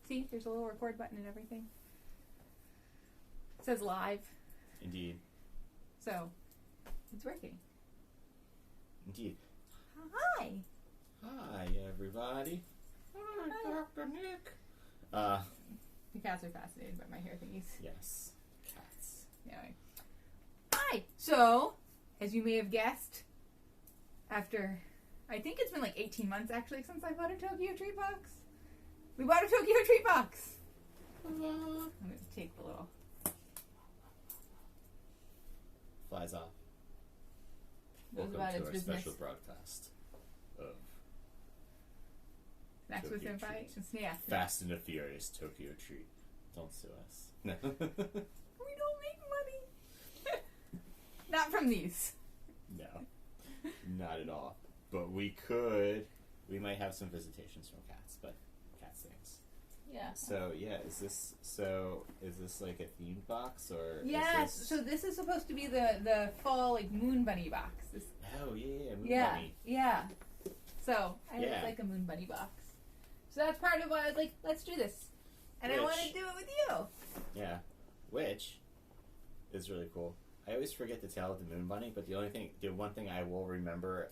See, there's a little record button and everything. It says live. Indeed. So, it's working. Indeed. Hi. Hi, everybody. Hi, Dr. Nick. The cats are fascinated by my hair thingies. Yes. Cats. Anyway. Hi. So, as you may have guessed, after, I think it's been like 18 months actually since I bought a Tokyo treat box. We bought a Tokyo treat box. I'm going to take the little... Flies off. Goes Welcome about to its our business. special broadcast of Snacks with Tokyo Senpai. treat. Yeah. Fast and the Furious Tokyo Treat. Don't sue us. No. We don't make money. Not from these. No. Not at all. But we could. We might have some visitations from cats, but cats things. Yeah. So yeah, is this like a themed box or? Yes. Is this... So this is supposed to be the fall like moon bunny box. This... Oh yeah, moon bunny. Yeah. So I Yeah. like a moon bunny box. So that's part of why I was like, let's do this, and I want to do it with you. Yeah, which is really cool. I always forget to tell the moon bunny, but the one thing I will remember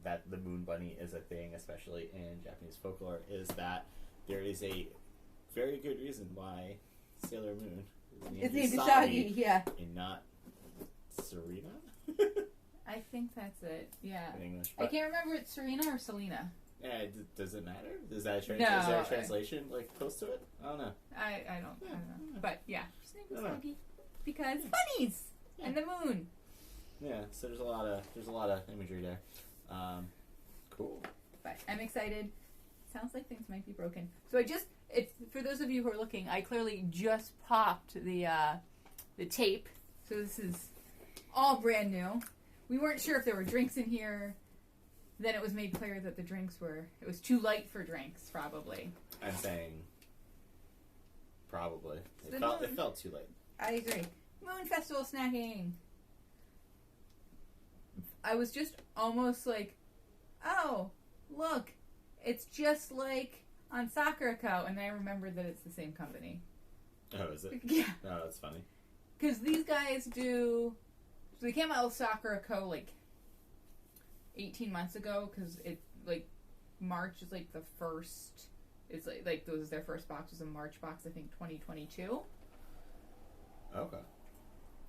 that the moon bunny is a thing, especially in Japanese folklore, is that there is a very good reason why Sailor Moon is named Usagi, yeah. and not Serena. I think that's it. Yeah. In English, I can't remember it's Serena or Selena. Yeah, does it matter? Is that a No, is there a translation like close to it? I don't know. I don't know. But yeah, just name I don't Usagi because bunnies and the moon. Yeah, so there's a lot of imagery there. Cool. But I'm excited. Sounds like things might be broken. So for those of you who are looking, I clearly just popped the tape. So this is all brand new. We weren't sure if there were drinks in here. Then it was made clear that it was too light for drinks, probably. I'm saying probably. So It felt too late. I agree. Moon Festival snacking. I was just almost like, oh, look, it's just like on Sakura-ko, and then I remembered that it's the same company. Oh, is it? Yeah. Oh, that's funny. Because these guys so they came out with Sakura-ko like 18 months ago, because it, like, March is like the first, it's like those their first box was a March box, I think 2022. Okay.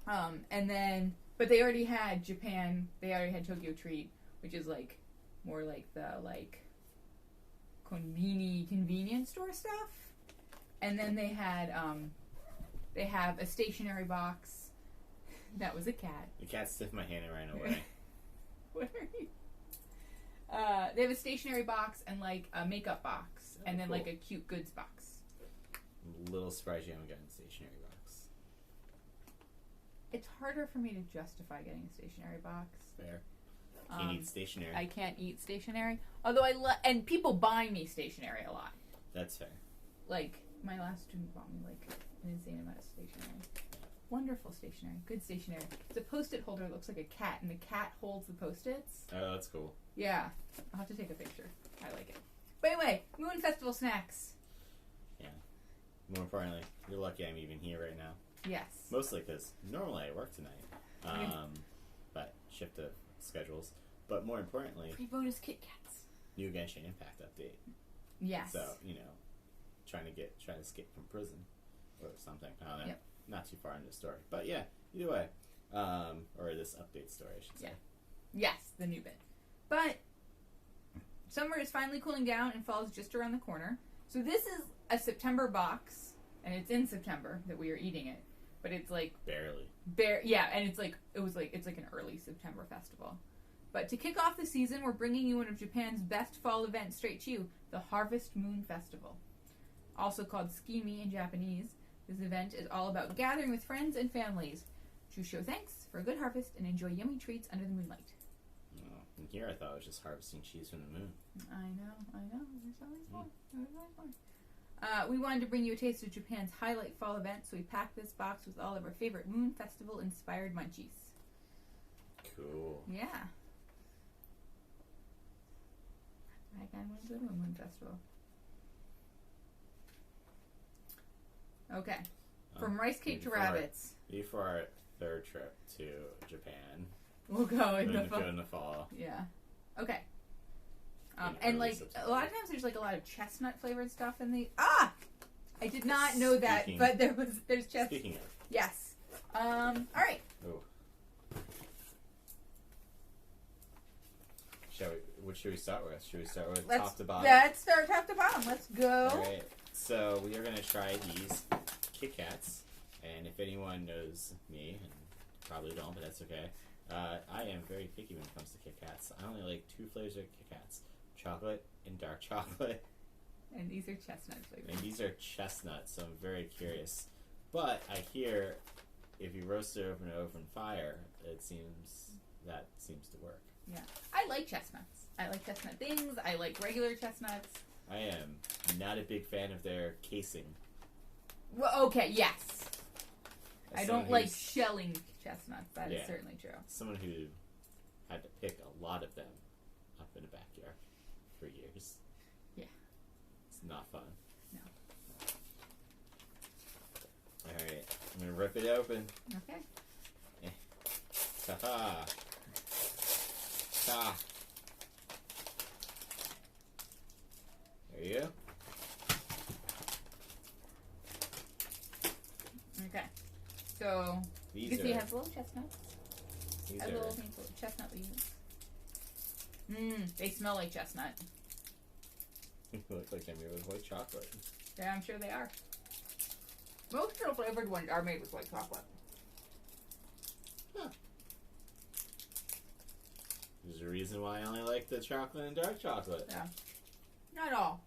And then, but they already had Japan, they already had Tokyo Treat, which is like, more like the, like, convenience store stuff. And then they have a stationery box that was a cat. The cat sniffed my hand and ran away. What are you? They have a stationery box and like a makeup box, and then cool. like a cute goods box. I'm a little surprised you haven't gotten a stationery box. It's harder for me to justify getting a stationery box. Fair. Can't eat stationery. I can't eat stationery. Although and people buy me stationery a lot. That's fair. Like, my last student bought me like an insane amount of stationery. Wonderful stationery. Good stationery. It's a Post-it holder that looks like a cat, and the cat holds the Post-its. Oh, that's cool. Yeah. I'll have to take a picture. I like it. But anyway, Moon Festival snacks. Yeah. More importantly, you're lucky I'm even here right now. Yes. Mostly because normally I work tonight. But shift of schedules. But more importantly, Free bonus Kit Kats. new Genshin Impact update. Yes. So, trying to escape from prison or something. I don't know. Yep. Not too far into the story. But yeah, either way. Or this update story, I should say. Yeah. Yes, the new bit. But summer is finally cooling down and fall is just around the corner. So this is a September box, and it's in September that we are eating it. But it's like Barely. Yeah, and it's like an early September festival. But to kick off the season, we're bringing you one of Japan's best fall events straight to you, the Harvest Moon Festival. Also called Tsukimi in Japanese, this event is all about gathering with friends and families to show thanks for a good harvest and enjoy yummy treats under the moonlight. Oh, and here I thought it was just harvesting cheese from the moon. I know. There's always more. We wanted to bring you a taste of Japan's highlight fall event, so we packed this box with all of our favorite Moon Festival-inspired munchies. Cool. Yeah. I kind of want to go to a Moon Festival. Okay. From rice cake to rabbits. Before our third trip to Japan. We'll go in the fall. Go in the fall. Yeah. Okay. And like September. A lot of times there's like a lot of chestnut flavored stuff in the. Ah! I did not know that, but there's chestnut. Speaking of. Yes. All right. Ooh. What should we start with? Should we start with top to bottom? Let's start top to bottom. Let's go. All right. So we are going to try these Kit Kats. And if anyone knows me, and probably don't, but that's okay, I am very picky when it comes to Kit Kats. I only like 2 flavors of Kit Kats. Chocolate and dark chocolate. And these are chestnut flavors. And these are chestnut, so I'm very curious. But I hear if you roast it over an open fire, seems to work. Yeah. I like chestnuts. I like chestnut things. I like regular chestnuts. I am not a big fan of their casing. Well, okay, yes. I don't like shelling chestnuts. That is certainly true. Someone who had to pick a lot of them up in the backyard for years. Yeah. It's not fun. No. Alright, I'm going to rip it open. Okay. Ta-ha. Ta. There you go. Okay. So, these you can see it has little chestnuts. These has little things, little chestnut leaves. They smell like chestnut. They look like they're made with white chocolate. Yeah, I'm sure they are. Most flavored ones are made with white chocolate. Huh. There's a reason why I only like the chocolate and dark chocolate. Yeah. Not all.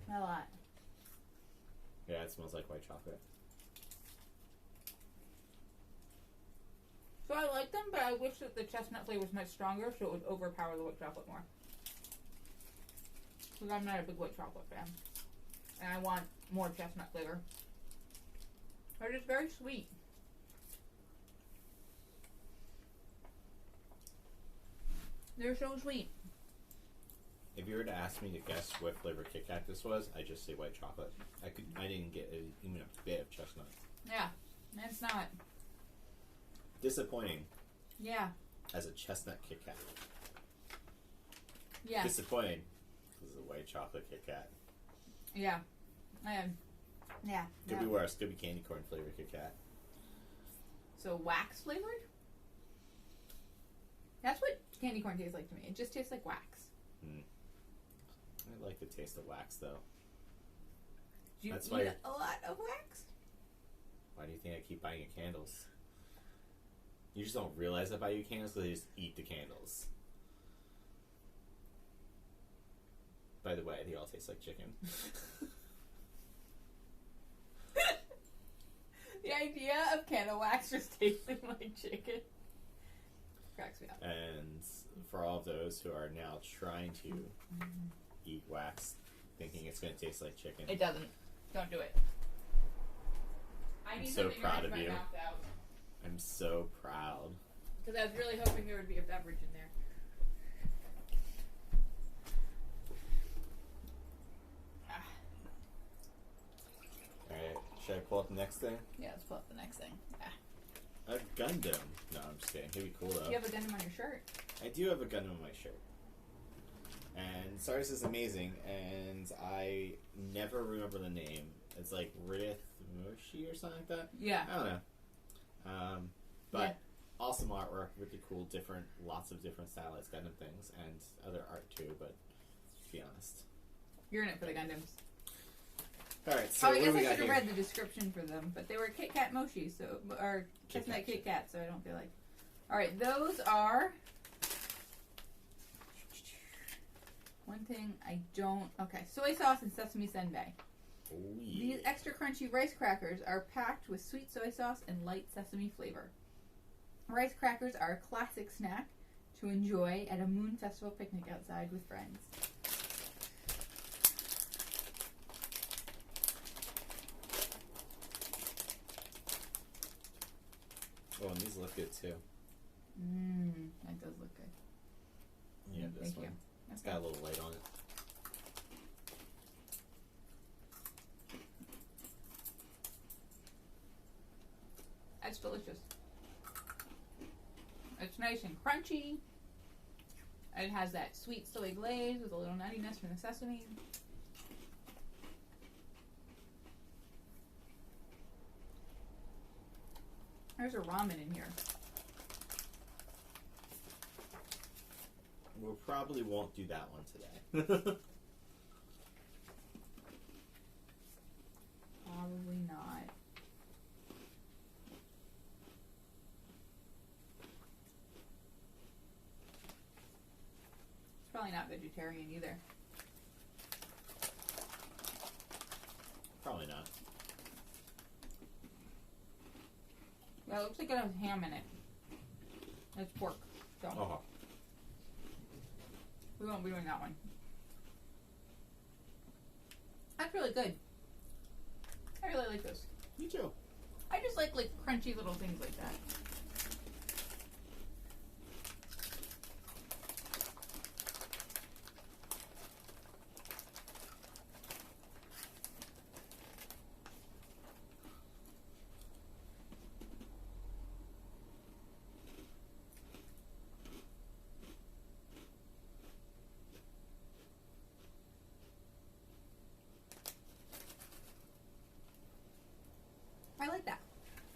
Not a lot. Yeah, it smells like white chocolate. So I like them, but I wish that the chestnut flavor was much stronger so it would overpower the white chocolate more. Because I'm not a big white chocolate fan. And I want more chestnut flavor. They're just very sweet. They're so sweet. If you were to ask me to guess what flavor Kit Kat this was, I'd just say white chocolate. I didn't get even a bit of chestnut. Yeah, it's not. Disappointing. Yeah. As a chestnut Kit Kat. Yeah. Disappointing. This is a white chocolate Kit Kat. Yeah. Yeah. Could be worse. Could be candy corn flavored Kit Kat. So wax flavored? That's what candy corn tastes like to me. It just tastes like wax. I like the taste of wax, though. Do you eat a lot of wax? Why do you think I keep buying you candles? You just don't realize I buy you candles because I just eat the candles. By the way, they all taste like chicken. The idea of candle wax just tasting like chicken cracks me up. And for all of those who are now trying to eat wax, thinking it's going to taste like chicken. It doesn't. Don't do it. I'm so proud of you. I'm so proud. Because I was really hoping there would be a beverage in there. Alright, should I pull up the next thing? Yeah, let's pull up the next thing. A Gundam. No, I'm just kidding. It'd be cool though. You have a Gundam on your shirt. I do have a Gundam on my shirt. And Stardust is amazing, and I never remember the name. It's like Rith Moshi or something like that? Yeah. I don't know. But awesome artwork, really cool, lots of different stylized Gundam things, and other art too, but to be honest. You're in it for the Gundams. Alright, so I guess I should have read the description for them, but they were Kit Kat Mochi, or Chestnut Kit Kat, so I don't feel like... Alright, those are... One thing I don't... Okay, soy sauce and sesame senbei. Oh, yeah. These extra crunchy rice crackers are packed with sweet soy sauce and light sesame flavor. Rice crackers are a classic snack to enjoy at a Moon Festival picnic outside with friends. Oh, and these look good too. That does look good. Yeah, this Thank one. you. It's got a little light on it. it's delicious. It's nice and crunchy. It has that sweet soy glaze with a little nuttiness from the sesame. There's a ramen in here. We probably won't do that one today. Probably not. It's probably not vegetarian either. Probably not. Yeah, it looks like it has ham in it. It's pork. So Oh. we won't be doing that one. That's really good. I really like this. Me too. I just like crunchy little things like that. I like that.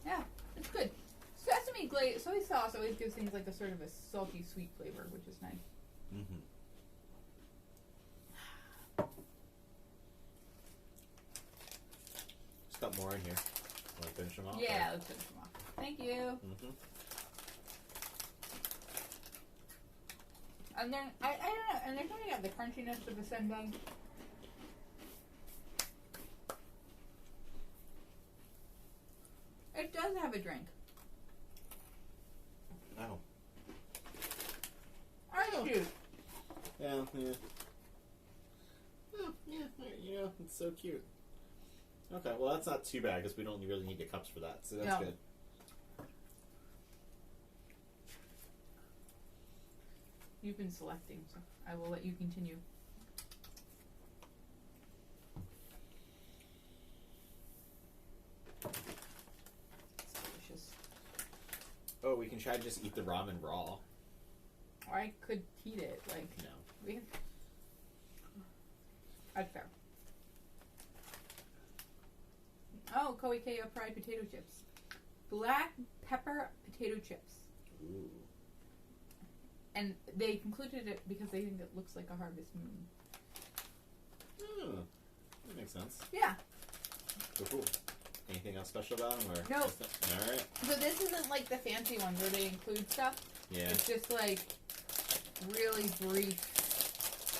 Yeah, it's good. Sesame glaze, soy sauce always gives things like a sort of a salty, sweet flavor, which is nice. Mm-hmm. Just got more in here. Want to finish them off? Yeah, let's finish them off. Thank you. Mm-hmm. And then I don't know, and they're kind of got the crunchiness of the senpai. It does have a drink. Oh. Orange juice. Yeah, yeah. Oh, yeah, you know, it's so cute. Okay, well that's not too bad because we don't really need the cups for that, so that's No. good. You've been selecting, so I will let you continue. It's delicious. Oh, we can try to just eat the ramen raw. Or I could heat it, like No. we can. That's fair. Oh, Koikeo fried potato chips. Black pepper potato chips. Ooh. And they concluded it because they think it looks like a harvest moon. Oh, that makes sense. Yeah. Cool. Anything else special about them? Or No. Alright. So this isn't like the fancy ones where they include stuff. Yeah. It's just like really brief,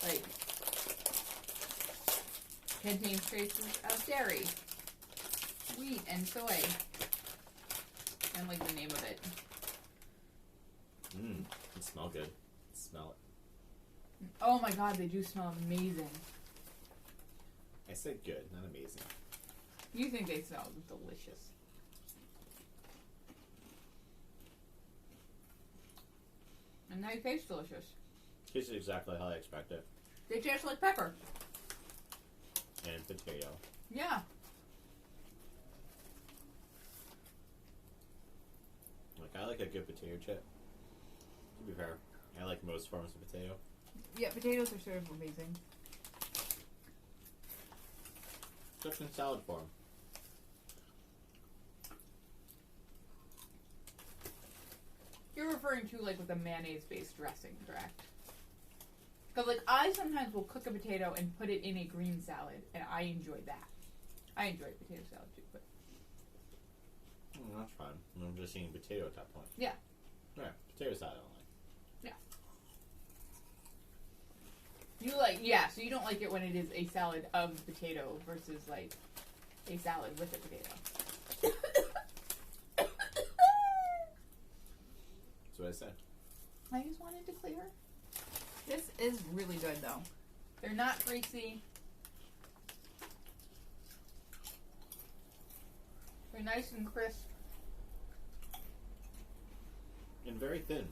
like contains traces of dairy, wheat, and soy, and like the name of it. Mmm. They smell good. Smell it. Oh my god, they do smell amazing. I said good, not amazing. You think they smell delicious. And they taste delicious. Tastes exactly how I expect it. They taste like pepper. And potato. Yeah. Like, I like a good potato chip. To be fair, I like most forms of potato. Yeah, potatoes are sort of amazing. Except in salad form. You're referring to like with a mayonnaise-based dressing, correct? Because like I sometimes will cook a potato and put it in a green salad, and I enjoy that. I enjoy potato salad too, but That's fine. I'm just eating potato at that point. yeah. Alright, potato salad I don't like. You like, yeah, so you don't like it when it is a salad of potato versus like a salad with a potato. That's what I said. I just wanted to clear. This is really good though. They're not greasy. They're nice and crisp. And very thin.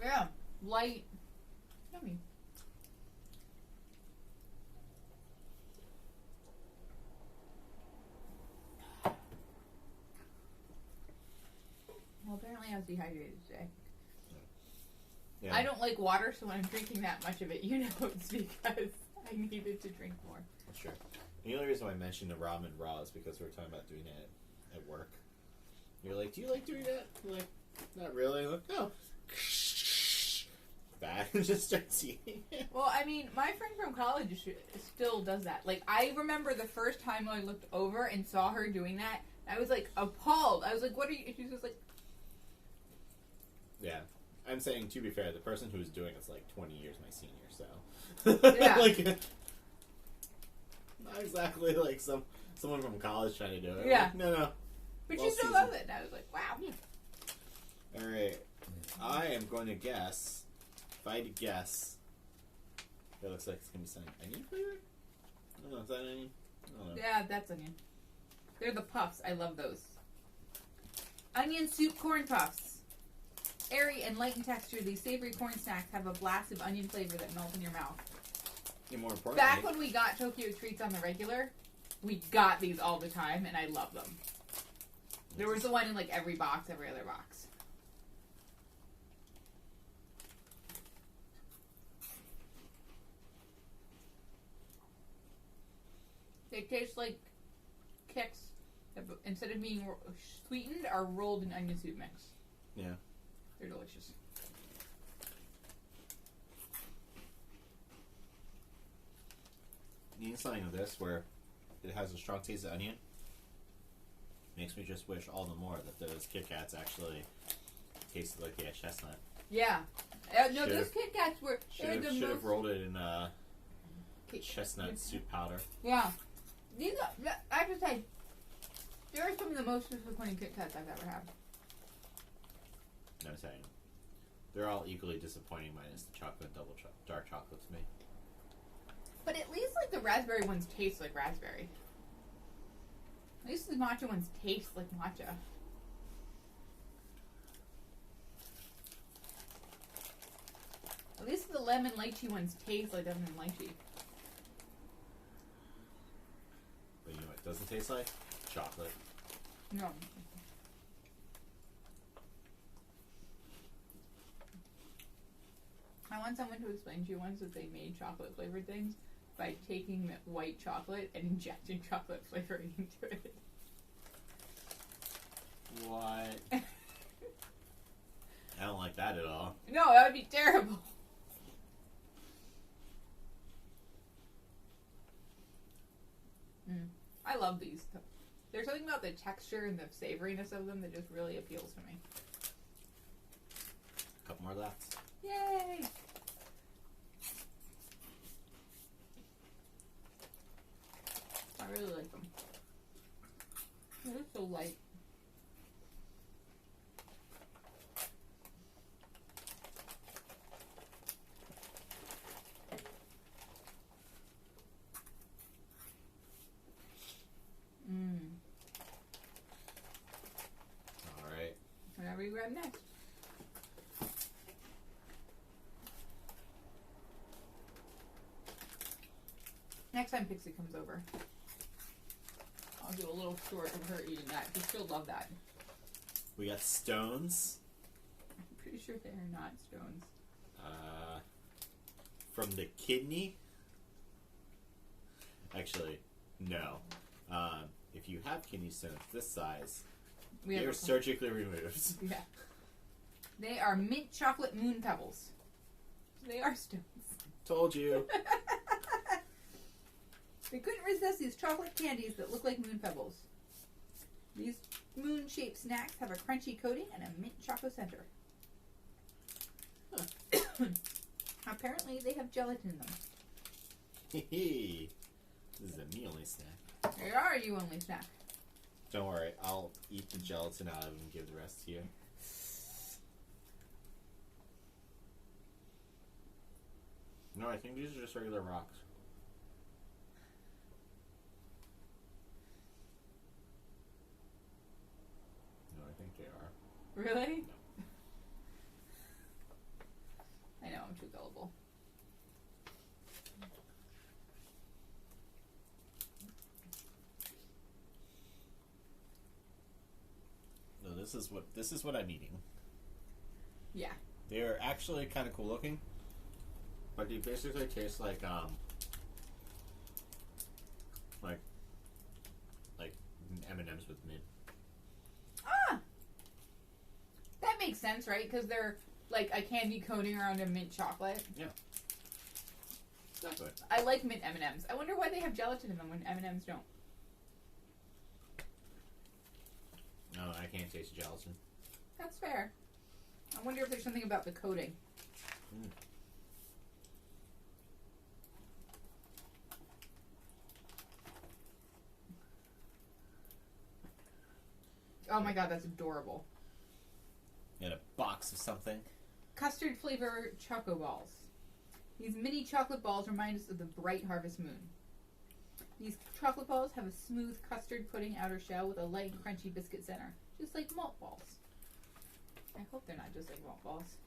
Yeah, light. Yummy. was dehydrated today. Yeah. I don't like water, so when I'm drinking that much of it, you know it's because I needed to drink more. That's true. The only reason why I mentioned the ramen raw is because we were talking about doing it at work. You're like, do you like doing that? I'm like, not really. I'm like, no. Bad. Just starts eating it. Well, I mean, my friend from college still does that. Like, I remember the first time I looked over and saw her doing that, I was, like, appalled. I was like, what are you... She was just like... Yeah. I'm saying, to be fair, the person who's doing it's like 20 years my senior, so... Yeah. Like, not exactly like someone from college trying to do it. Yeah. Like, no. But Well she still seasoned. does it. And I was like, wow. Yeah. Alright. I am going to guess... If I had to guess... It looks like it's going to be something onion flavor? I don't know, is that onion? I don't know. Yeah, that's onion. They're the puffs. I love those. Onion soup corn puffs. Airy and light in texture, these savory corn snacks have a blast of onion flavor that melts in your mouth. And more importantly... Back when we got Tokyo Treats on the regular, we got these all the time, and I love them. There was the one in like every box, every other box. They taste like Kix, that instead of being sweetened, are rolled in onion soup mix. Yeah. They're delicious. Eating something of this where it has a strong taste of onion makes me just wish all the more that those Kit Kats actually tasted like they had chestnut. Yeah. No, those Kit Kats were... Should have rolled it in chestnut soup powder. Yeah. These are, I have to say, they're some of the most disappointing Kit Kats I've ever had. No, I'm saying. They're all equally disappointing minus the chocolate dark chocolate to me. But at least, like, the raspberry ones taste like raspberry. At least the matcha ones taste like matcha. At least the lemon lychee ones taste like lemon lychee. But you know what it doesn't taste like? Chocolate. No. I want someone to explain to you once that they made chocolate flavored things by taking white chocolate and injecting chocolate flavoring into it. What? I don't like that at all. No, that would be terrible. I love these. There's something about the texture and the savoriness of them that just really appeals to me. A couple more left. Yay! I really like them. They're so light. Alright. Whatever you grab next. Next time Pixie comes over, I'll do a little short of her eating that. She'll love that. We got stones. I'm pretty sure they are not stones. From the kidney. Actually, no. If you have kidney stones this size, they're surgically removed. Yeah. They are mint chocolate moon pebbles. They are stones. Told you. They couldn't resist these chocolate candies that look like moon pebbles. These moon-shaped snacks have a crunchy coating and a mint chocolate center. Huh. Apparently, they have gelatin in them. This is a me only snack. They are a you-only snack. Don't worry, I'll eat the gelatin out of them and give the rest to you. No, I think these are just regular rocks. No, I think they are. Really? No. I know, I'm too gullible. No, this is what I'm eating. Yeah. They're actually kind of cool looking, but they basically taste like M&Ms with mint. Ah! That makes sense, right? Because they're like a candy coating around a mint chocolate. Yeah. Exactly. I like mint M&Ms. I wonder why they have gelatin in them when M&Ms don't. No, I can't taste gelatin. That's fair. I wonder if there's something about the coating. Mm. Oh my god, that's adorable. In a box of something. Custard flavor choco balls. These mini chocolate balls remind us of the bright harvest moon. These chocolate balls have a smooth custard pudding outer shell with a light crunchy biscuit center, just like malt balls. I hope they're not just like malt balls.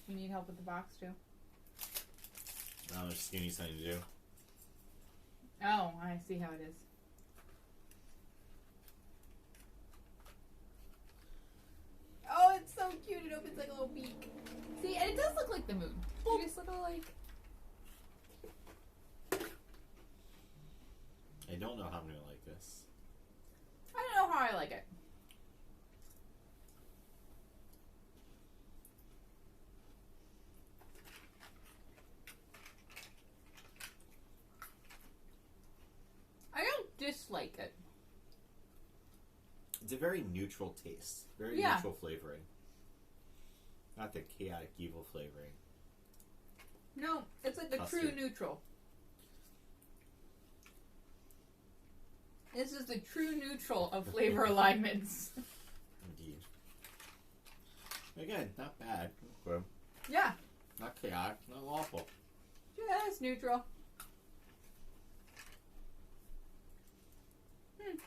Do you need help with the box too? Oh, just give me something to do. Oh, I see how it is. Oh, it's so cute. It opens like a little beak. See, and it does look like the moon. You just little like... I don't know how I'm going to like this. I don't know how I like it. I don't dislike it. It's a very neutral taste. Very Yeah. neutral flavoring. Not the chaotic evil flavoring. No, it's like a true Custard. neutral. This is the true neutral of flavor alignments. Indeed. Again, not bad. Okay. Yeah. Not chaotic. Not awful. Just neutral.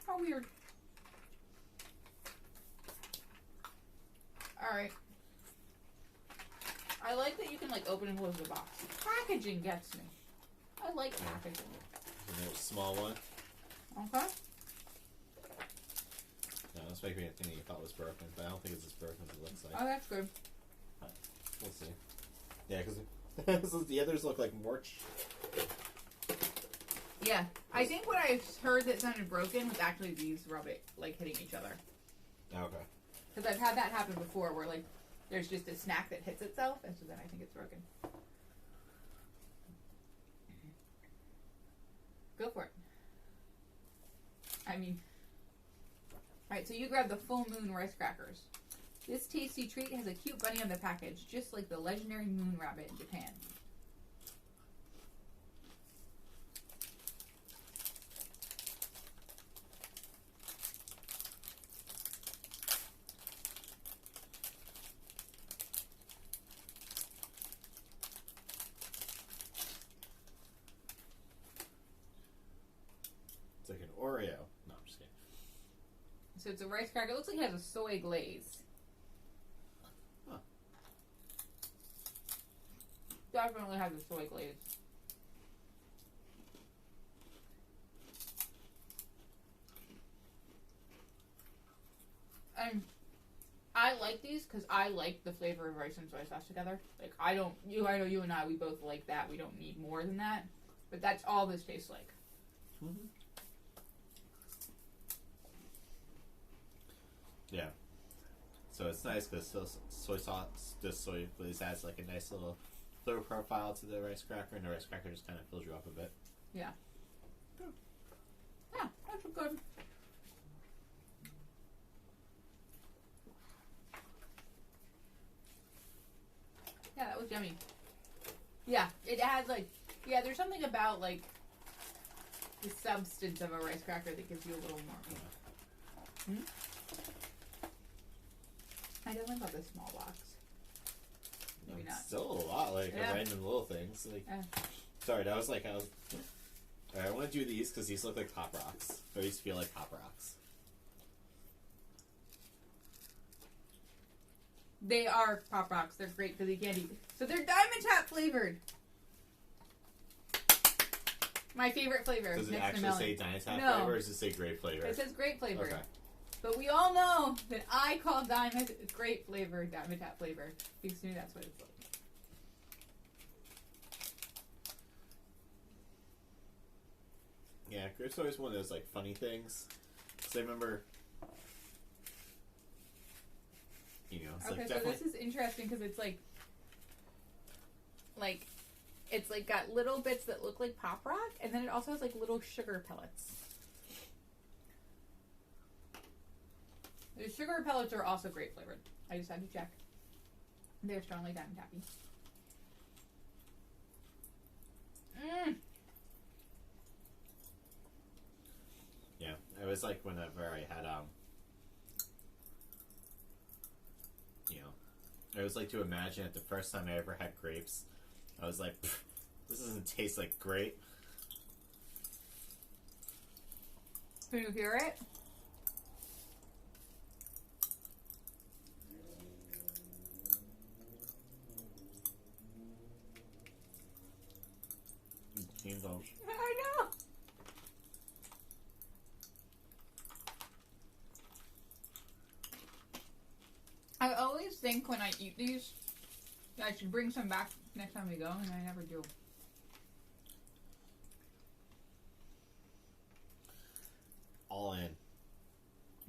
How weird. Alright. I like that you can like open and close the box. Packaging gets me. I like packaging. A little small one. Okay. No, that's making me think that you thought was broken, but I don't think it's as broken as it looks like. Oh, that's good. We'll see. Yeah, because the others look like Morch. Yeah. I think what I heard that sounded broken was actually these rubbing, like hitting each other. Okay. Because I've had that happen before where like there's just a snack that hits itself, and so then I think it's broken. Go for it. I mean, alright, so you grab the full moon rice crackers. This tasty treat has a cute bunny on the package, just like the legendary moon rabbit in Japan. It's like an Oreo. No, I'm just kidding. So it's a rice cracker. It looks like it has a soy glaze. Huh. Definitely has a soy glaze. And I like these because I like the flavor of rice and soy sauce together. Like I know you and I, we both like that. We don't need more than that. But that's all this tastes like. Mm-hmm. Yeah. So it's nice because soy sauce, the soy glaze adds like a nice little flavor profile to the rice cracker, and the rice cracker just kind of fills you up a bit. Yeah. Yeah, that's good. Yeah, that was yummy. Yeah, it has like, yeah, there's something about like the substance of a rice cracker that gives you a little more. Hmm? I definitely love this small box. Maybe not. Still a lot, like Yeah. random little things. Like, sorry, that was like I was. Alright, I want to do these because these look like Pop Rocks. Or these feel like Pop Rocks. They are Pop Rocks. They're great for the candy. So they're Diamond Tap flavored. My favorite flavor. Does it next to actually melon. say Dimetapp No. flavor, or does it say grape flavor? It says grape flavor. Okay. But we all know that I call grape flavor Dimetapp flavor because to me that's what it's like. Yeah, grape's always one of those like funny things. Because I remember, you know, it's Okay, like so definitely. this is interesting because it's like it's like got little bits that look like pop rock, and then it also has like little sugar pellets. The sugar pellets are also grape flavored. I just had to check. They're strongly Dimetappy. Mmm. Yeah, it was like whenever I had you know, I was like to imagine it the first time I ever had grapes. I was like, this doesn't taste like grape. Can you hear it? Seems all- I know. I always think when I eat these, I should bring some back next time we go, and I never do. all in.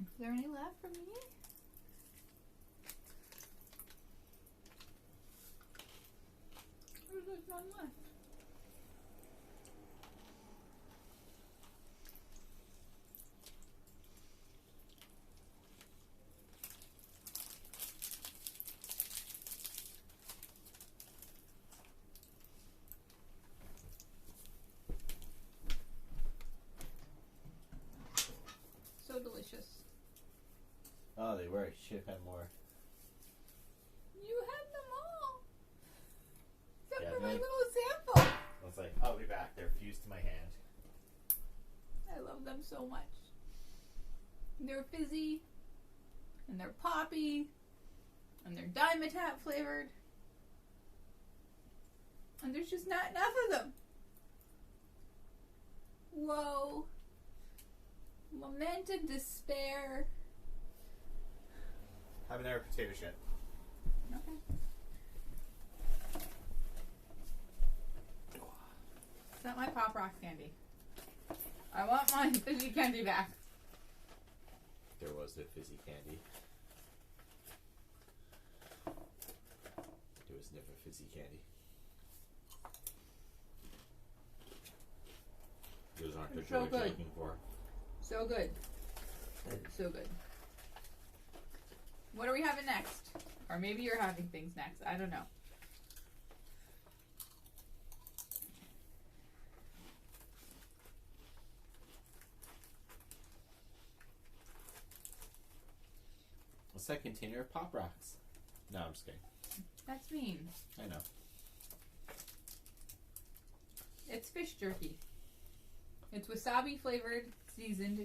Is there any left for me? There's none left. So delicious. Oh, they were. Should have had more. You had them all. Except Yeah, for my they- little sample. I was like, I'll be back. They're fused to my hand. I love them so much. They're fizzy, and they're poppy, and they're Dimetapp flavored. And there's just not enough of them. Whoa. Lament and despair. Have another potato chip. Okay. It's not my Pop Rock candy. I want my fizzy candy back. There was no fizzy candy. There was never fizzy candy. Those aren't the They're so drugs you're good. looking for. So good. So good. What are we having next? Or maybe you're having things next. I don't know. What's that container of Pop Rocks? No, I'm just kidding. That's mean. I know. It's fish jerky. It's wasabi flavored seasoned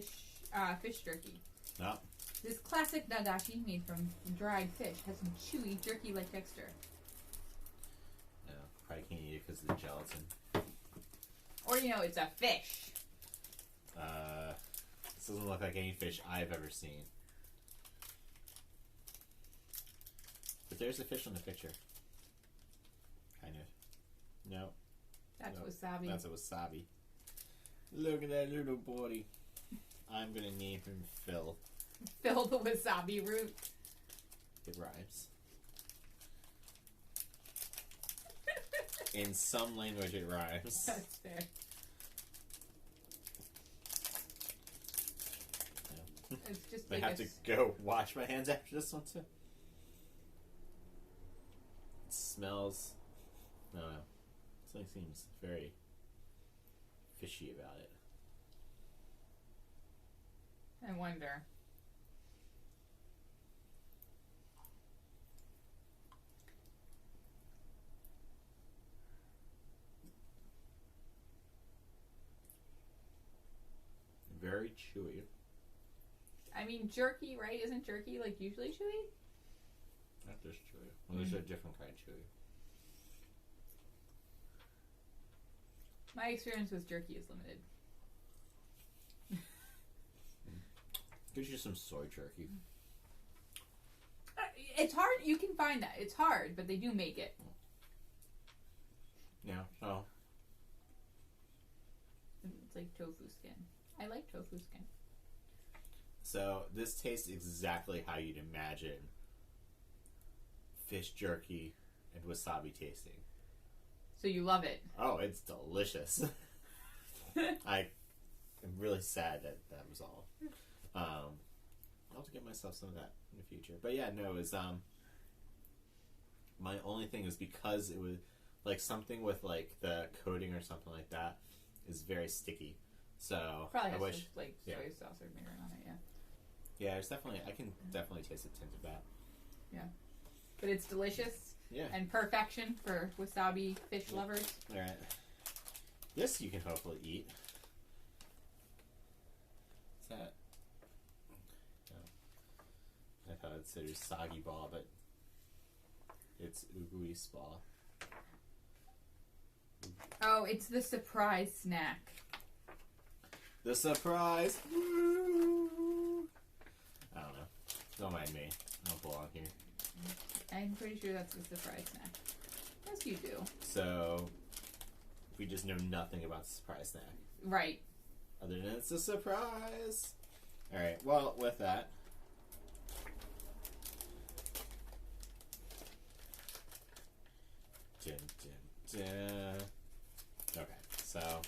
fish jerky. No. This classic nagashi made from dried fish has some chewy jerky-like texture. No. Probably can't eat it because of the gelatin. Or it's a fish. This doesn't look like any fish I've ever seen. But there's a fish on the picture. Kind of. No. That's Nope. wasabi. That's a wasabi. Look at that little boy. I'm gonna name him Phil. Fill the wasabi root. It rhymes. In some language, it rhymes. That's fair. No. It's just I like have to go wash my hands after this one too. It smells. I don't know. Something seems very fishy about it. I wonder. Very chewy. I mean, jerky, right? Isn't jerky like usually chewy? Not just chewy. Well, there's a different kind of chewy. My experience with jerky is limited. Gives you some soy jerky. It's hard. You can find that. It's hard, but they do make it. Yeah. Oh. It's like tofu skin. I like tofu skin. So this tastes exactly how you'd imagine fish jerky and wasabi tasting. So you love it. Oh, it's delicious. I am really sad that was all. I'll have to get myself some of that in the future. But yeah, no, it was my only thing is because it was like something with like the coating or something like that is very sticky. So probably I has wish like soy sauce or vinegar on it. Yeah. Yeah, there's definitely I can definitely taste a tint of that. Yeah, but it's delicious. Yeah. And perfection for wasabi fish lovers. All right. This you can hopefully eat. What's that? Oh. I thought it said usagi ball, but it's uguis ball. Oh, it's the surprise snack. The surprise! Woo! I don't know. Don't mind me. I don't belong here. I'm pretty sure that's the surprise snack. Yes, you do. So, we just know nothing about the surprise snack. Right. Other than it's a surprise. Alright, well, with that. Dun, dun, dun. Okay, so.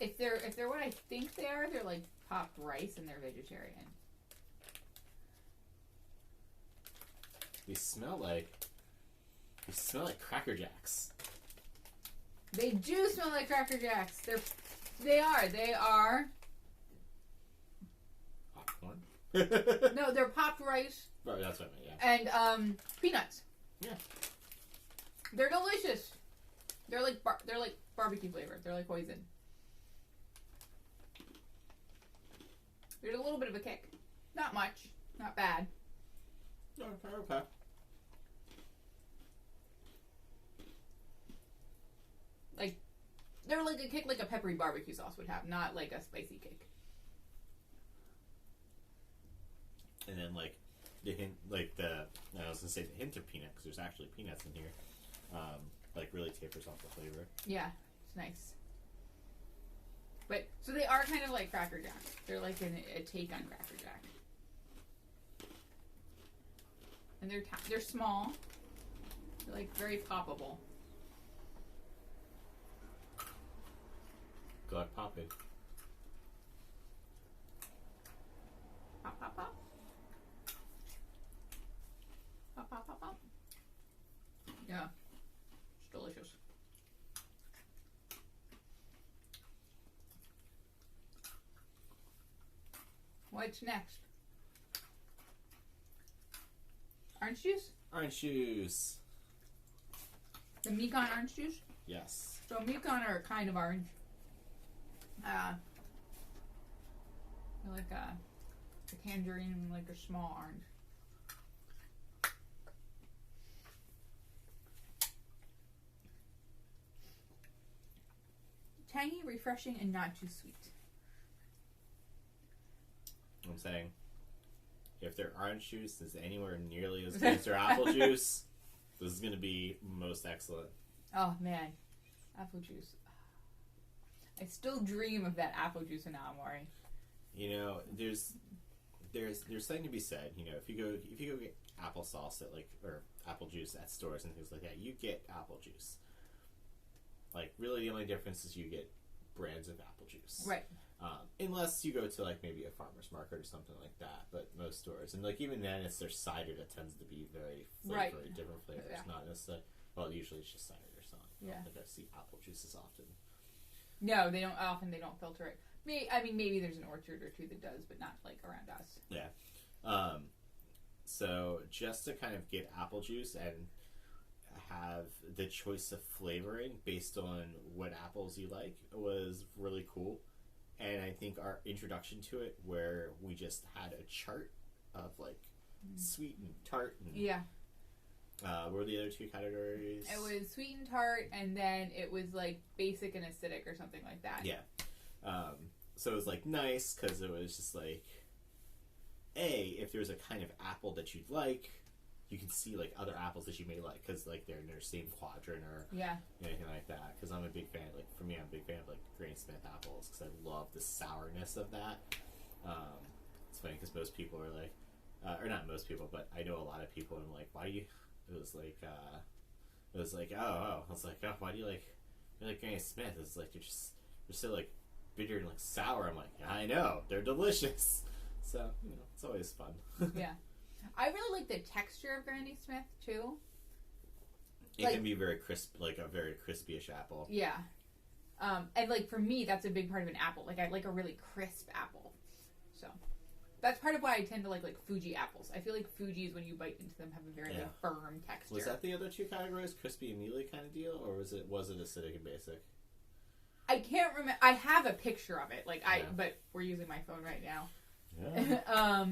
If they're what I think they are, they're like popped rice and they're vegetarian. They smell like Cracker Jacks. They do smell like Cracker Jacks. They are. Popcorn? No, they're popped rice. Oh, that's what I meant, yeah. And peanuts. Yeah. They're delicious. They're like barbecue flavored. They're like poison. There's a little bit of a kick. Not much. Not bad. Okay. Like, they're like a kick like a peppery barbecue sauce would have, not like a spicy kick. And then like the hint, like I was gonna say the hint of peanut because there's actually peanuts in here. Like really tapers off the flavor. Yeah, it's nice. But so they are kind of like Cracker Jack. They're like a take on Cracker Jack. And they're small. They're like very poppable. Go like pop it. Pop, pop, pop. Pop, pop, pop, pop. Yeah. It's delicious. What's next? Orange juice? Orange juice. The Mekon orange juice? Yes. So Mekon are kind of orange. They're like a tangerine, like a small orange. Tangy, refreshing, and not too sweet. I'm saying, if their orange juice is anywhere nearly as good as their apple juice, this is going to be most excellent. Oh man, apple juice. I still dream of that apple juice in Amori. You know, there's something to be said. You know, if you go get applesauce at or apple juice at stores and things like that, you get apple juice. Like really, the only difference is you get brands of apple juice, right? Unless you go to like maybe a farmer's market or something like that. But most stores, and like even then, it's their cider that tends to be very flavory, different flavors. Yeah. Not necessarily. Well, usually it's just cider or something. Yeah. I don't think I see apple juices often. No, they don't. Often they don't filter it. Maybe there's an orchard or two that does, but not like around us. Yeah. So just to kind of get apple juice and have the choice of flavoring based on what apples you like was really cool. And I think our introduction to it, where we just had a chart of like sweet and tart and What were the other two categories? It was sweet and tart, and then it was like basic and acidic or something like that. Yeah. So it was like nice because it was just like, if there's a kind of apple that you'd like, you can see like other apples that you may like because like they're in their same quadrant or anything like that. Because I'm a big fan. Like for me, I'm a big fan of like Granny Smith apples because I love the sourness of that. It's funny because most people are like, or not most people, but I know a lot of people. And I'm like, why do you? It was like, I was like, oh, why do you like Granny Smith? It's like they're so like bitter and like sour. I'm like, yeah, I know, they're delicious. So it's always fun. Yeah, I really like the texture of Granny Smith too. It can be very crisp, like a very crispy-ish apple. Yeah, and like for me, that's a big part of an apple. Like I like a really crisp apple, so. That's part of why I tend to like Fuji apples. I feel like Fuji's, when you bite into them, have a very like, firm texture. Was that the other two categories, crispy and mealy kind of deal, or was it acidic and basic? I can't remember. I have a picture of it, but we're using my phone right now. Yeah.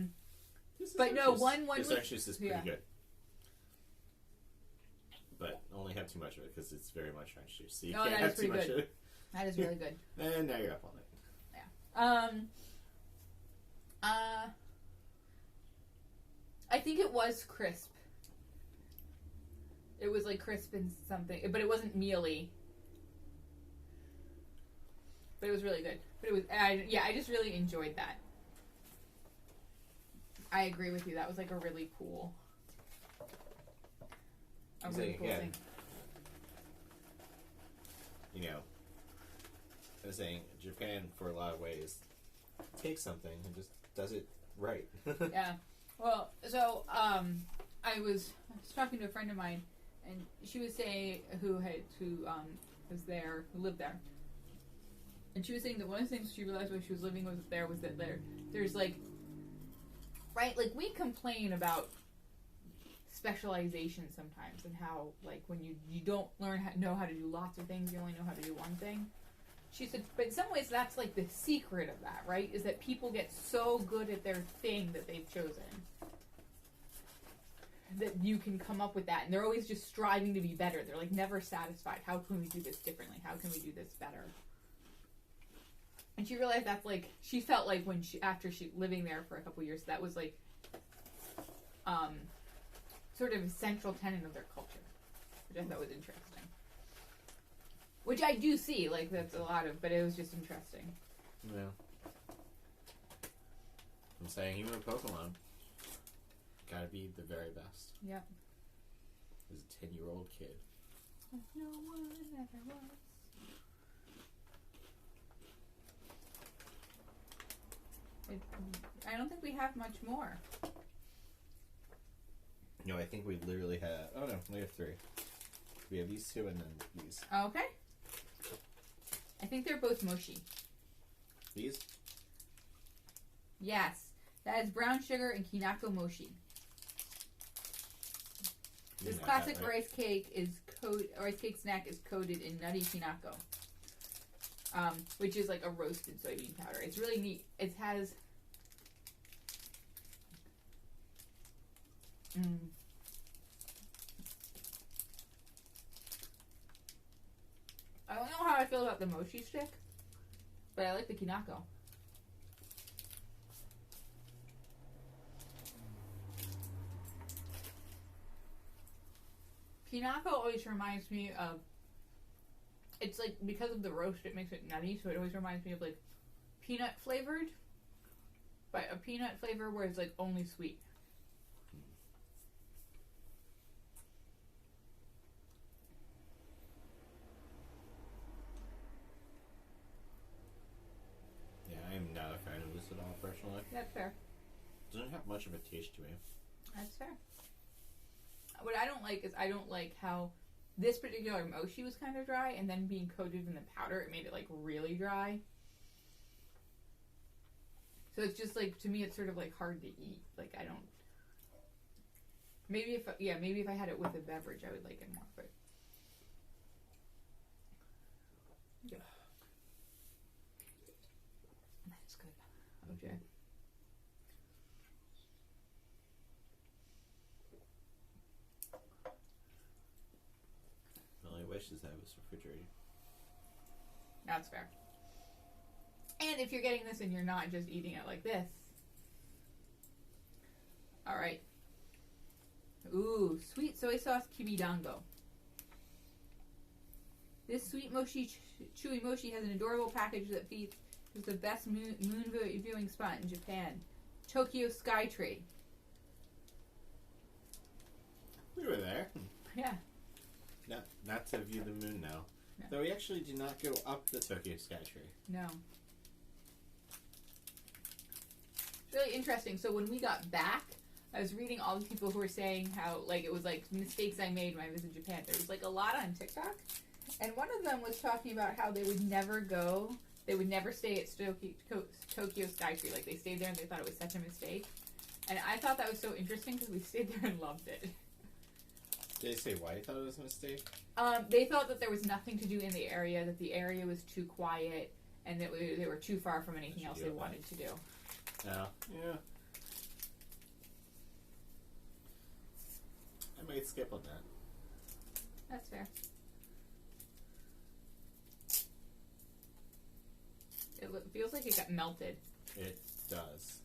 But no, one this was juice is pretty good, but only have too much of it because it's very much orange juice. So you can't have too much of it. That is really good. And now you're up all night. Yeah. I think it was crisp. It was like crisp and something, but it wasn't mealy. But it was really good. But it was, I just really enjoyed that. I agree with you. That was like a really cool, thing. I was saying Japan, for a lot of ways, takes something and just does it right. Yeah. Well, so I was talking to a friend of mine, and she was saying who lived there, and she was saying that one of the things she realized when she was living there was that there's like, right, like we complain about specialization sometimes and how like when you don't know how to do lots of things, you only know how to do one thing. She said, but in some ways that's like the secret of that, right? Is that people get so good at their thing that they've chosen that you can come up with that, and they're always just striving to be better. They're like never satisfied. How can we do this differently? How can we do this better? And she realized that's like, she felt like after she living there for a couple years, that was like sort of a central tenet of their culture, which I thought was interesting. Which I do see, like that's a lot of, but it was just interesting. Yeah. I'm saying, even with Pokemon, gotta be the very best. Yep. As a 10-year-old kid. No one ever was. I don't think we have much more. No, I think we literally have... Oh, no, we have 3. We have these 2 and then these. Okay. I think they're both mochi. These? Yes. That is brown sugar and kinako mochi. This classic rice cake snack is coated in nutty kinako, which is like a roasted soybean powder. It's really neat. It has I don't know how I feel about the mochi stick, but I like the kinako. Kinako always reminds me of, it's like, because of the roast, it makes it nutty, so it always reminds me of like peanut flavored, but a peanut flavor where it's like only sweet. Yeah, I am not a fan of this at all, personally. That's fair. Doesn't have much of a taste to me. That's fair. What I don't like is I don't like how this particular mochi was kind of dry, and then being coated in the powder, it made it like really dry. So it's just like, to me, it's sort of like hard to eat. Like I don't. Maybe if I had it with a beverage, I would like it more. But yeah, that's good. Okay. delicious that it was refrigerated. That's fair. And if you're getting this and you're not just eating it like this. Alright. Ooh, sweet soy sauce kibidango. This sweet mochi, chewy mochi has an adorable package that features the best moon viewing spot in Japan. Tokyo Skytree. We were there. Yeah. Not to view the moon now. No. Though we actually did not go up the Tokyo Skytree. No. It's really interesting. So when we got back, I was reading all the people who were saying how, like, it was, like, mistakes I made when I visited Japan. There was, like, a lot on TikTok. And one of them was talking about how they would never stay at Tokyo Skytree. Like, they stayed there and they thought it was such a mistake. And I thought that was so interesting because we stayed there and loved it. Did they say why you thought it was a mistake? They thought that there was nothing to do in the area, that the area was too quiet, and that they were too far from anything else they wanted to do. Oh, yeah. I might skip on that. That's fair. It feels like it got melted. It does.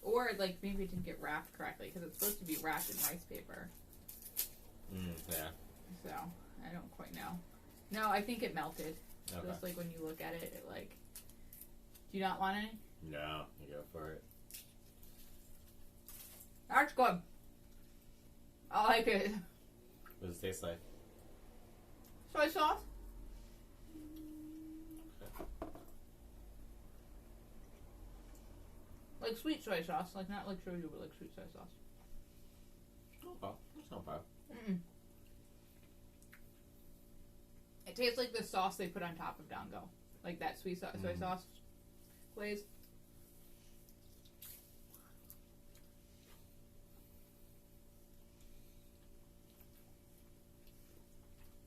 Or, like, maybe it didn't get wrapped correctly, because it's supposed to be wrapped in rice paper. Yeah. So, I don't quite know. No, I think it melted. Okay. Just like when you look at it, it like... Do you not want any? No, you go for it. That's good. I like it. What does it taste like? Soy sauce? Like sweet soy sauce. Like, not like shoyu, but like sweet soy sauce. Okay, that's not bad. Mm-mm. It tastes like the sauce they put on top of dango. Like that sweet soy sauce glaze.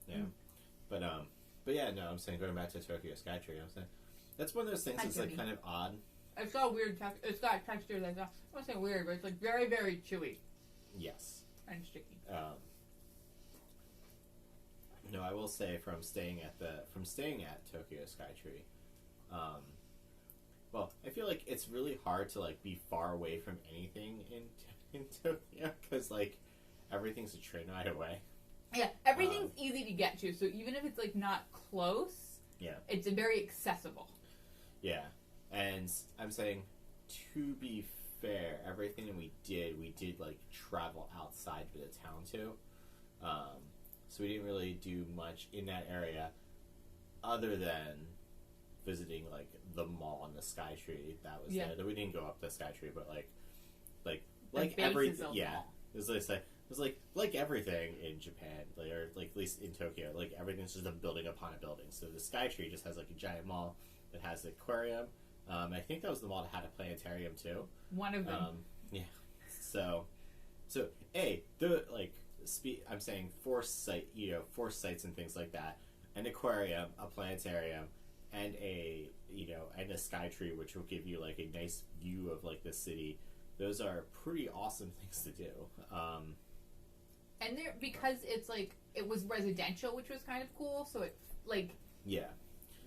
Yeah. But yeah, no, I'm saying going back to Tokyo Skytree, I'm saying that's one of those things that's like kind of odd. It's got a weird texture. It's got texture that's not, I don't say weird, but it's like very, very chewy. Yes. And sticky. No, I will say from staying at Tokyo Skytree, well, I feel like it's really hard to like be far away from anything in Tokyo because like everything's a train ride away. Yeah, everything's easy to get to, so even if it's like not close, yeah, it's very accessible. Yeah, and I'm saying, to be fair, everything that we did like travel outside of the town too. So we didn't really do much in that area, other than visiting like the mall on the Skytree that was there. That we didn't go up the Skytree, but like everything. Yeah, it was like everything in Japan, or like at least in Tokyo, like everything's just a building upon a building. So the Skytree just has like a giant mall that has an aquarium. I think that was the mall that had a planetarium too. One of them. Yeah. So I'm saying four sites and things like that, an aquarium, a planetarium, and a Skytree, which will give you like a nice view of like the city. Those are pretty awesome things to do. And there, because it's like, it was residential, which was kind of cool, so it, like... Yeah.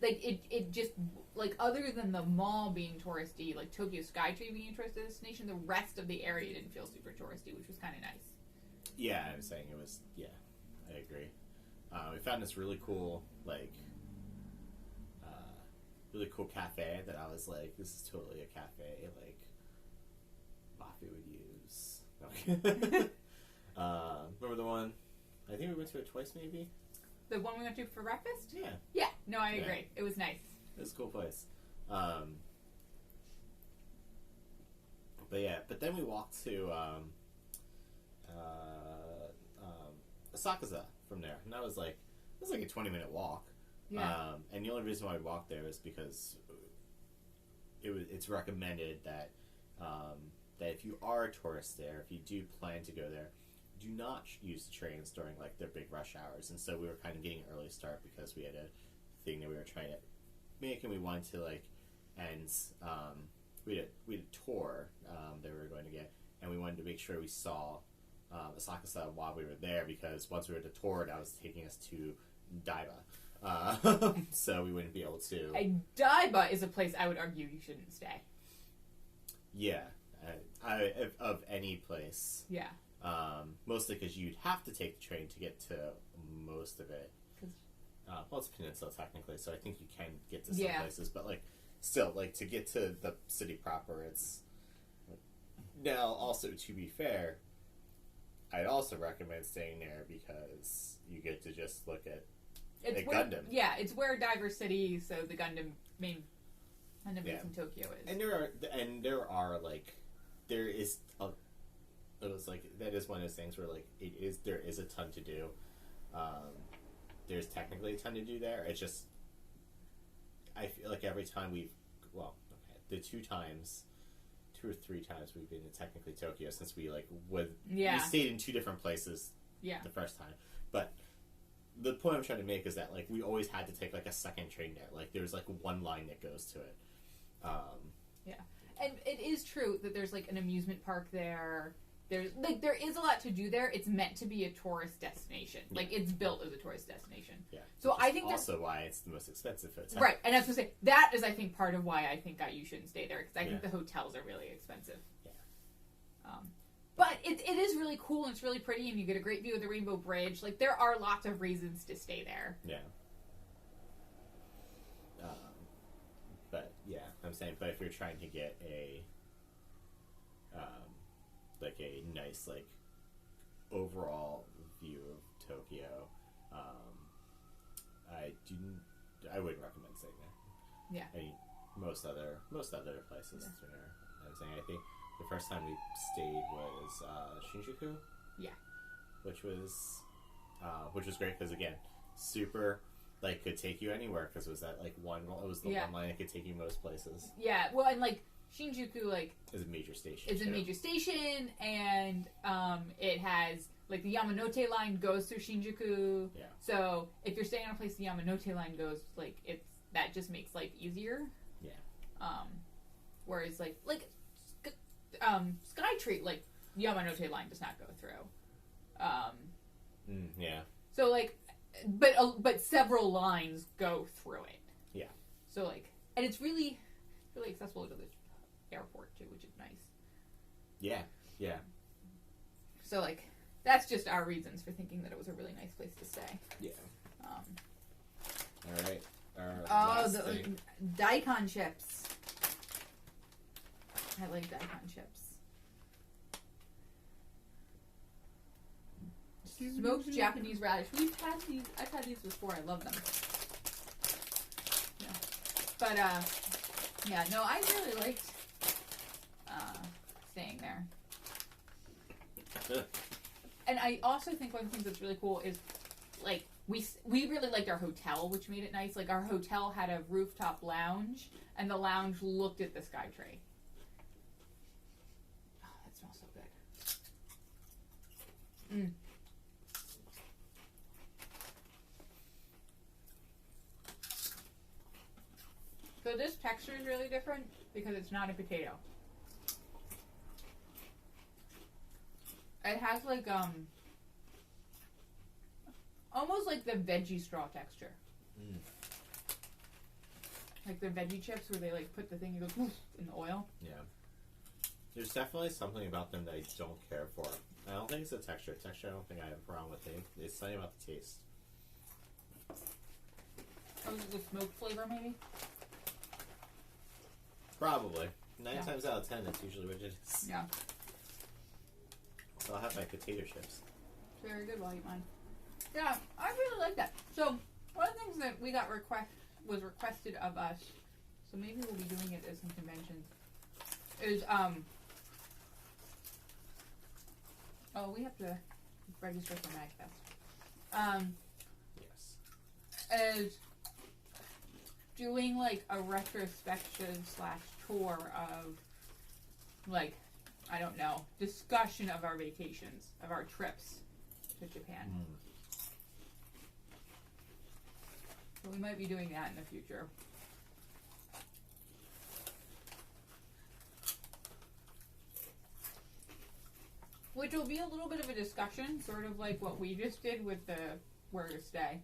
Like, it just, like, other than the mall being touristy, like Tokyo Skytree being a tourist destination, the rest of the area didn't feel super touristy, which was kind of nice. Yeah, I was saying it was, I agree. We found this really cool, cafe that I was like, this is totally a cafe, like, Mafia would use. Remember the one? I think we went to it twice, maybe. The one we went to for breakfast? Yeah. Yeah. No, I agree. It was nice. It was a cool place. But then we walked to Asakusa from there, and that was like a 20-minute walk. Yeah. And the only reason why we walked there is because it's recommended that that if you are a tourist there, if you do plan to go there, do not use the trains during like their big rush hours. And so we were kind of getting an early start because we had a thing that we were trying to make, and we wanted to like, and we had a tour that we were going to get, and we wanted to make sure we saw Asakusa while we were there, because once we were at the tour, that was taking us to Daiba. So we wouldn't be able to. And Daiba is a place I would argue you shouldn't stay. Yeah. Of any place. Yeah. Mostly because you'd have to take the train to get to most of it. Well, it's a peninsula technically, so I think you can get to some places, but like, still, like, to get to the city proper, it's... Now, also, to be fair, I'd also recommend staying there because you get to just look at the Gundam. Yeah, it's where Diver City, so the Gundam main Gundam base in Tokyo is. And there are like, there is a... It was like, that is one of those things where, like, there is a ton to do. There's technically a ton to do there. It's just, I feel like every time the 2 or 3 times we've been to technically Tokyo since we we stayed in 2 different places the first time. But the point I'm trying to make is that, like, we always had to take, like, a second train there. Like, there's, like, one line that goes to it. And it is true that there's, like, an amusement park there. There is a lot to do there. It's meant to be a tourist destination. Yeah. Like, it's built as a tourist destination. Yeah. So I think that's also why it's the most expensive hotel. Right. And I was going to say, that is, I think, part of why I think you shouldn't stay there. Because I think the hotels are really expensive. Yeah. But it is really cool and it's really pretty and you get a great view of the Rainbow Bridge. Like, there are lots of reasons to stay there. Yeah. But, yeah, I'm saying, but if you're trying to get a nice, like, overall view of Tokyo, I wouldn't recommend staying there. Yeah. I mean, most other places. I'm saying, I think the first time we stayed was Shinjuku. Yeah. Which was great because, again, super, like, could take you anywhere because it was that, like, one line that could take you most places. Yeah. Well, and, like, Shinjuku, like, is a major station. It's a major station, and it has, like, the Yamanote line goes through Shinjuku. Yeah. So if you're staying in a place the Yamanote line goes, like, that just makes life easier. Yeah. Whereas like Skytree, like, Yamanote line does not go through. Yeah. So, like, but several lines go through it. Yeah. So, like, and it's really accessible to the airport too, which is nice. Yeah. Yeah. So, like, that's just our reasons for thinking that it was a really nice place to stay. Yeah. All right. The daikon chips. I like daikon chips. Smoked Japanese radish. We've had these. I've had these before. I love them. Yeah. But no, I really liked staying there. And I also think one of the things that's really cool is, like, we really liked our hotel, which made it nice. Like, our hotel had a rooftop lounge, and the lounge looked at the Skytree. Oh, that smells so good. So this texture is really different because it's not a potato. It has, like, almost like the veggie straw texture. Like the veggie chips where they, like, put the thing and goes woof in the oil. Yeah. There's definitely something about them that I don't care for. I don't think it's the texture. Texture, I don't think I have a problem with it. It's something about the taste. Oh, is it the smoked flavor, maybe? Probably. 9 times out of 10, that's usually what it is. Yeah. So I'll have my potato chips. Very good, while you mine. Yeah, I really like that. So, one of the things that we got was requested of us, so maybe we'll be doing it at some conventions, is, we have to register for MagFest. Yes. Is doing, like, a retrospective/tour of, like, I don't know, discussion of our vacations, of our trips to Japan. So we might be doing that in the future. which will be a little bit of a discussion, sort of like what we just did with the where to stay.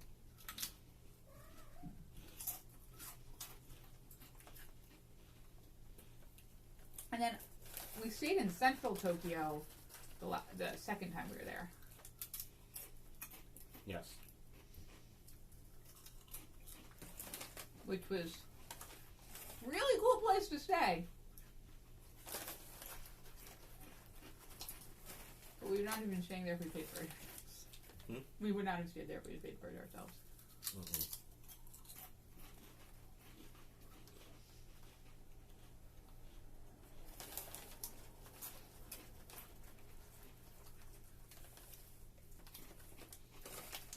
And then we stayed in central Tokyo the second time we were there. Yes. Which was a really cool place to stay. But we would not have been staying there if we paid for it. We would not have stayed there if we had paid for it ourselves. Mm-mm.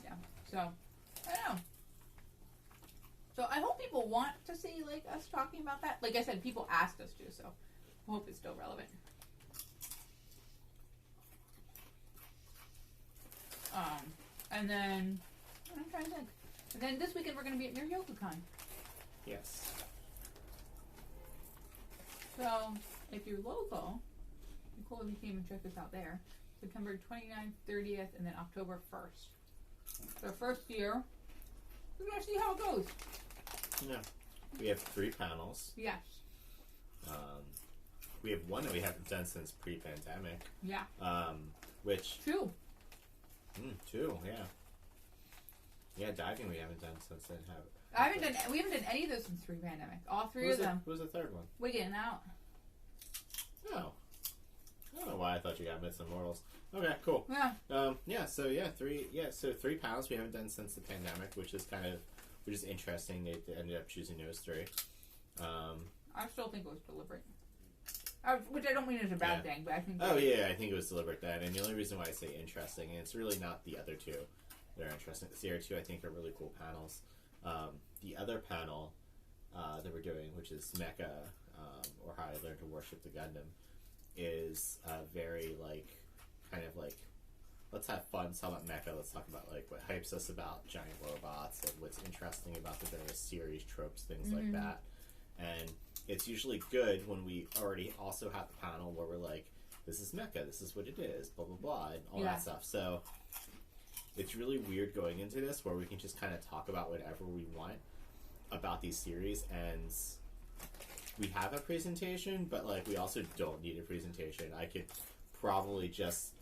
Yeah. So, I don't know. So I hope people want to see like us talking about that. Like I said, people asked us to, so I hope it's still relevant. And then I'm trying to think. And then this weekend we're going to be at Myriokacon. Yes. So if you're local, it'd be cool if you came and check us out there. September 29th, 30th, and then October 1st. The first year, we're going to see how it goes. Yeah. We have 3 panels. Yes. We have one that we haven't done since pre-pandemic. Yeah. Which 2. 2, yeah. Yeah, diving we haven't done since then. We haven't done any of those since pre-pandemic. All 3 of them. What was the third one? Wiggin' out. Oh. I don't know why I thought you got Myths and Mortals. Okay, cool. Yeah. So 3 panels we haven't done since the pandemic, which is interesting. They ended up choosing those 3. I still think it was deliberate. Which I don't mean as a bad thing, but I think... I think it was deliberate then. And the only reason why I say interesting, and it's really not the other 2 that are interesting. The other 2 I think are really cool panels. The other panel that we're doing, which is Mecha, or How I Learned to Worship the Gundam, is very let's have fun, let's talk about Mecha, let's talk about what hypes us about giant robots and what's interesting about the various series, tropes, things like that. And it's usually good when we already also have the panel where we're like, this is Mecha, this is what it is, blah blah blah, and all that stuff. So it's really weird going into this where we can just kind of talk about whatever we want about these series, and we have a presentation, but we also don't need a presentation. I could probably just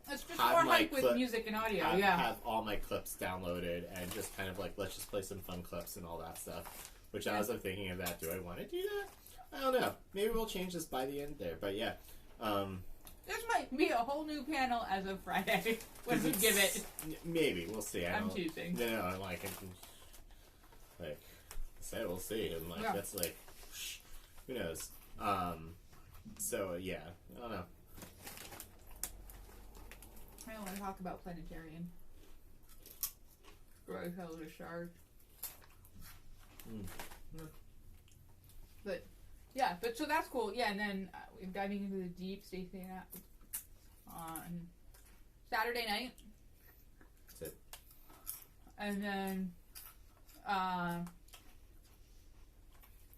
it's just more hype with music and audio. Have all my clips downloaded and just kind of let's just play some fun clips and all that stuff. Which I was thinking of that. Do I want to do that? I don't know. Maybe we'll change this by the end there. But yeah. This might be a whole new panel as of Friday when we give it. Maybe. We'll see. I'm choosing. No, I say we'll see. And that's who knows? So yeah. I don't know. I don't want to talk about Planetarian. Roy Hell Discharge. But so that's cool. Yeah, and then we're diving into the deep, staying up on Saturday night. That's it. And then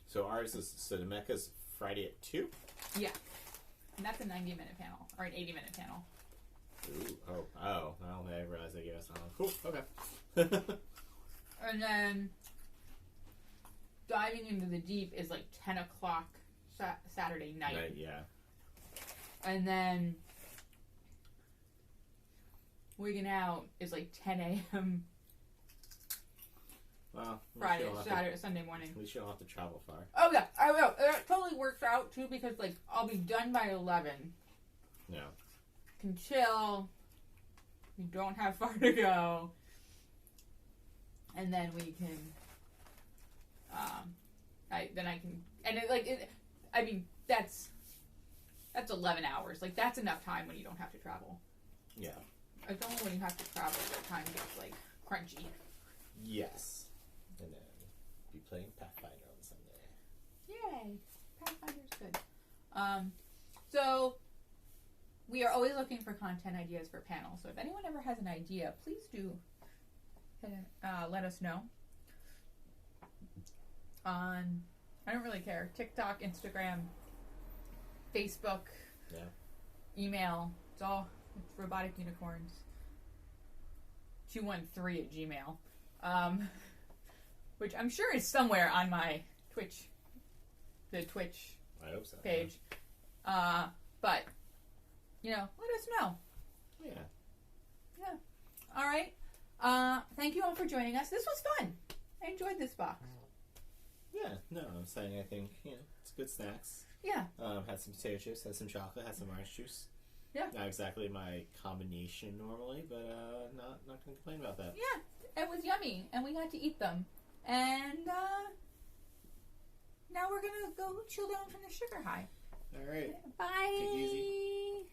so ours is the Mecha's Friday at 2? Yeah. And that's a 90-minute panel or an 80-minute panel. Ooh, oh. Well, I realized I gave us cool, okay. And then diving into the deep is 10 o'clock Saturday night. Yeah. And then wigging out is 10 a.m. Well, Friday, Saturday, Sunday morning. At least you don't have to travel far. Oh yeah, I will. It totally works out too because I'll be done by 11. Yeah. Can chill. You don't have far to go. And then we can. That's 11 hours. That's enough time when you don't have to travel. Yeah. It's only when you have to travel that time gets crunchy. Yes. And then be playing Pathfinder on Sunday. Yay! Pathfinder's good. So we are always looking for content ideas for panels. So if anyone ever has an idea, please do let us know. On, I don't really care, TikTok, Instagram, Facebook, email. It's all It's robotic unicorns. 213@gmail. Which I'm sure is somewhere on my Twitch. The Twitch I hope so. page. But, you know, let us know. Yeah. Yeah. All right. Thank you all for joining us. This was fun. I enjoyed this box. Yeah, no, I'm saying I think, it's good snacks. Yeah. Had some potato chips, had some chocolate, had some orange juice. Yeah. Not exactly my combination normally, but not going to complain about that. Yeah. It was yummy, and we got to eat them. And now we're going to go chill down from the sugar high. All right. Bye. Take it easy.